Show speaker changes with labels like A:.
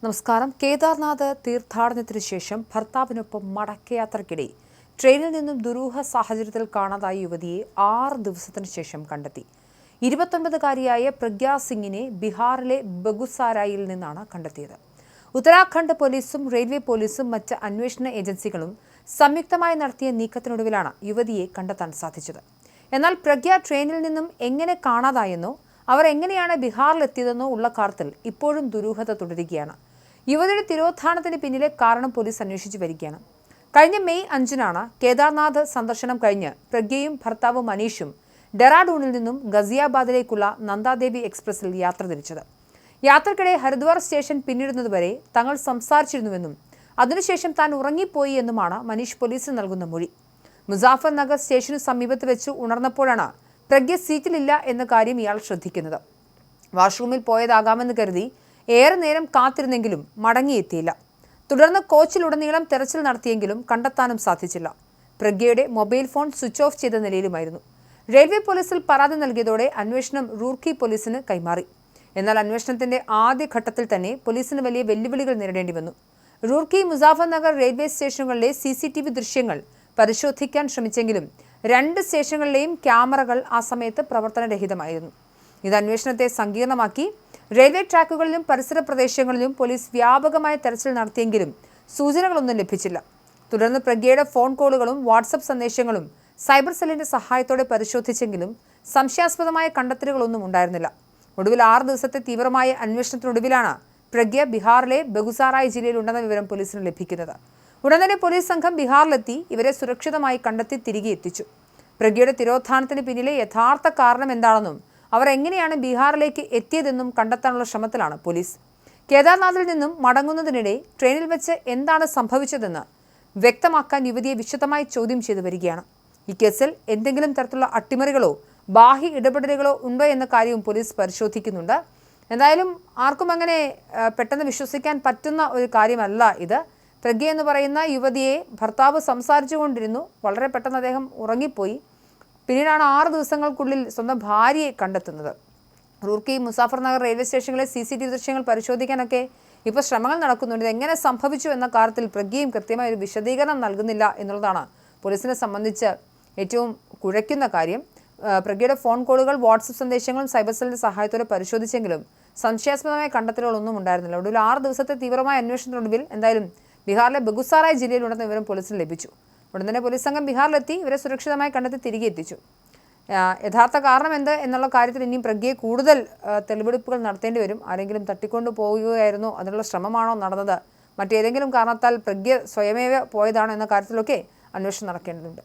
A: നമസ്കാരം. കേദാർനാഥ് തീർത്ഥാടനത്തിന് ശേഷം ഭർത്താവിനൊപ്പം മടക്കയാത്രയ്ക്കിടെ ട്രെയിനിൽ നിന്നും ദുരൂഹ സാഹചര്യത്തിൽ കാണാതായ യുവതിയെ 6 ദിവസത്തിന് ശേഷം കണ്ടെത്തി. 29-കാരിയായ പ്രഗ്യാ സിംഗിനെ ബീഹാറിലെ ബഗുസാരായിൽ നിന്നാണ് കണ്ടെത്തിയത്. ഉത്തരാഖണ്ഡ് പോലീസും റെയിൽവേ പോലീസും മറ്റ് അന്വേഷണ ഏജൻസികളും സംയുക്തമായി നടത്തിയ നീക്കത്തിനൊടുവിലാണ് യുവതിയെ കണ്ടെത്താൻ സാധിച്ചത്. എന്നാൽ പ്രഗ്യ ട്രെയിനിൽ നിന്നും എങ്ങനെ കാണാതായെന്നോ അവർ എങ്ങനെയാണ് ബീഹാറിലെത്തിയതെന്നോ ഉള്ള കാര്യത്തിൽ ഇപ്പോഴും ദുരൂഹത തുടരുകയാണ്. യുവതിയുടെ തിരോധാനത്തിന് പിന്നിലെ കാരണം പോലീസ് അന്വേഷിച്ചു വരികയാണ്. കഴിഞ്ഞ മെയ് 5-നാണ് കേദാർനാഥ് സന്ദർശനം കഴിഞ്ഞ് പ്രഗ്യയും ഭർത്താവ് മനീഷും ഡെറാഡൂണിൽ നിന്നും ഗസിയാബാദിലേക്കുള്ള നന്ദാദേവി എക്സ്പ്രസിൽ യാത്ര തിരിച്ചത്. യാത്രക്കിടെ ഹരിദ്വാർ സ്റ്റേഷൻ പിന്നിടുന്നതുവരെ തങ്ങൾ സംസാരിച്ചിരുന്നുവെന്നും അതിനുശേഷം താൻ ഉറങ്ങിപ്പോയി എന്നുമാണ് മനീഷ് പോലീസിന് നൽകുന്ന മൊഴി. മുസാഫർ നഗർ സ്റ്റേഷനു സമീപത്ത് വെച്ച് ഉണർന്നപ്പോഴാണ് പ്രഗ്യ സീറ്റിലില്ല എന്ന കാര്യം ഇയാൾ ശ്രദ്ധിക്കുന്നത്. വാഷ്റൂമിൽ പോയതാകാമെന്ന് കരുതി ഏറെ നേരം കാത്തിരുന്നെങ്കിലും മടങ്ങിയെത്തിയില്ല. തുടർന്ന് കോച്ചിലുടനീളം തെരച്ചിൽ നടത്തിയെങ്കിലും കണ്ടെത്താനും സാധിച്ചില്ല. പ്രഗ്യയുടെ മൊബൈൽ ഫോൺ സ്വിച്ച് ഓഫ് ചെയ്ത നിലയിലുമായിരുന്നു. റെയിൽവേ പോലീസിൽ പരാതി നൽകിയതോടെ അന്വേഷണം റൂർക്കി പോലീസിന് കൈമാറി. എന്നാൽ അന്വേഷണത്തിന്റെ ആദ്യഘട്ടത്തിൽ തന്നെ പോലീസിന് വലിയ വെല്ലുവിളികൾ നേരിടേണ്ടി വന്നു. റൂർക്കി, മുസാഫർ നഗർ റെയിൽവേ സ്റ്റേഷനുകളിലെ CCTV ദൃശ്യങ്ങൾ പരിശോധിക്കാൻ ശ്രമിച്ചെങ്കിലും 2 സ്റ്റേഷനുകളിലെയും ക്യാമറകൾ ആ സമയത്ത് പ്രവർത്തനരഹിതമായിരുന്നു. ഇത് അന്വേഷണത്തെ സങ്കീർണമാക്കി. റെയിൽവേ ട്രാക്കുകളിലും പരിസര പ്രദേശങ്ങളിലും പോലീസ് വ്യാപകമായ തെരച്ചിൽ നടത്തിയെങ്കിലും സൂചനകളൊന്നും ലഭിച്ചില്ല. തുടർന്ന് പ്രഗ്യയുടെ ഫോൺ കോളുകളും വാട്സപ്പ് സന്ദേശങ്ങളും സൈബർ സെല്ലിന്റെ സഹായത്തോടെ പരിശോധിച്ചെങ്കിലും സംശയാസ്പദമായ കണ്ടെത്തലുകളൊന്നും ഉണ്ടായിരുന്നില്ല. ഒടുവിൽ 6 ദിവസത്തെ തീവ്രമായ അന്വേഷണത്തിനൊടുവിലാണ് പ്രഗ്യ ബീഹാറിലെ ബഗുസാറായ് ജില്ലയിൽ ഉണ്ടെന്ന വിവരം പോലീസിന് ലഭിക്കുന്നത്. ഉടൻ തന്നെ പോലീസ് സംഘം ബീഹാറിലെത്തി ഇവരെ സുരക്ഷിതമായി കണ്ടെത്തി തിരികെ എത്തിച്ചു. പ്രഗ്യയുടെ തിരോധാനത്തിന് പിന്നിലെ യഥാർത്ഥ കാരണം എന്താണെന്നും അവർ എങ്ങനെയാണ് ബീഹാറിലേക്ക് എത്തിയതെന്നും കണ്ടെത്താനുള്ള ശ്രമത്തിലാണ് പോലീസ്. കേദാർനാഥിൽ നിന്നും മടങ്ങുന്നതിനിടെ ട്രെയിനിൽ വെച്ച് എന്താണ് സംഭവിച്ചതെന്ന് വ്യക്തമാക്കാൻ യുവതിയെ വിശദമായി ചോദ്യം ചെയ്തു വരികയാണ്. ഈ കേസിൽ എന്തെങ്കിലും തരത്തിലുള്ള അട്ടിമറികളോ ബാഹ്യ ഇടപെടലുകളോ ഉണ്ടോ എന്ന കാര്യവും പോലീസ് പരിശോധിക്കുന്നുണ്ട്. എന്തായാലും ആർക്കും അങ്ങനെ പെട്ടെന്ന് വിശ്വസിക്കാൻ പറ്റുന്ന ഒരു കാര്യമല്ല ഇത്. പ്രഗ്യ എന്ന് പറയുന്ന യുവതിയെ ഭർത്താവ് സംസാരിച്ചുകൊണ്ടിരുന്നു. വളരെ പെട്ടെന്ന് അദ്ദേഹം ഉറങ്ങിപ്പോയി. പിന്നീടാണ് 6 ദിവസങ്ങൾക്കുള്ളിൽ സ്വന്തം ഭാര്യയെ കണ്ടെത്തുന്നത്. റൂർക്കി, മുസാഫർ നഗർ റെയിൽവേ സ്റ്റേഷനിലെ CCTV ദൃശ്യങ്ങൾ പരിശോധിക്കാനൊക്കെ ഇപ്പോൾ ശ്രമങ്ങൾ നടക്കുന്നുണ്ട്. ഇതെങ്ങനെ സംഭവിച്ചു എന്ന കാര്യത്തിൽ പ്രഗ്യയും കൃത്യമായ ഒരു വിശദീകരണം നൽകുന്നില്ല എന്നുള്ളതാണ് പോലീസിനെ സംബന്ധിച്ച് ഏറ്റവും കുഴയ്ക്കുന്ന കാര്യം. പ്രഗ്യയുടെ ഫോൺ കോളുകൾ, വാട്സപ്പ് സന്ദേശങ്ങളും സൈബർ സെല്ലിന്റെ സഹായത്തോടെ പരിശോധിച്ചെങ്കിലും സംശയാസ്പദമായ കണ്ടെത്തലുകളൊന്നും ഉണ്ടായിരുന്നില്ല. ഒടുവിൽ 6 ദിവസത്തെ തീവ്രമായ അന്വേഷണത്തിനൊടുവിൽ എന്തായാലും ബീഹാറിലെ ബഗുസാറായ് ജില്ലയിലുണ്ടെന്ന വിവരം പോലീസിന് ലഭിച്ചു. ഉടൻ തന്നെ പോലീസ് സംഘം ബീഹാറിലെത്തി ഇവരെ സുരക്ഷിതമായി കണ്ടെത്തി തിരികെ എത്തിച്ചു. യഥാർത്ഥ കാരണം എന്ത് എന്നുള്ള കാര്യത്തിൽ ഇനിയും പ്രഗ്യയെ കൂടുതൽ തെളിവെടുപ്പുകൾ നടത്തേണ്ടി വരും. ആരെങ്കിലും തട്ടിക്കൊണ്ടു പോവുകയായിരുന്നോ, അതിനുള്ള ശ്രമമാണോ നടന്നത്, മറ്റേതെങ്കിലും കാരണത്താൽ പ്രഗ്യ സ്വയമേവ പോയതാണോ എന്ന കാര്യത്തിലൊക്കെ അന്വേഷണം നടക്കേണ്ടതുണ്ട്.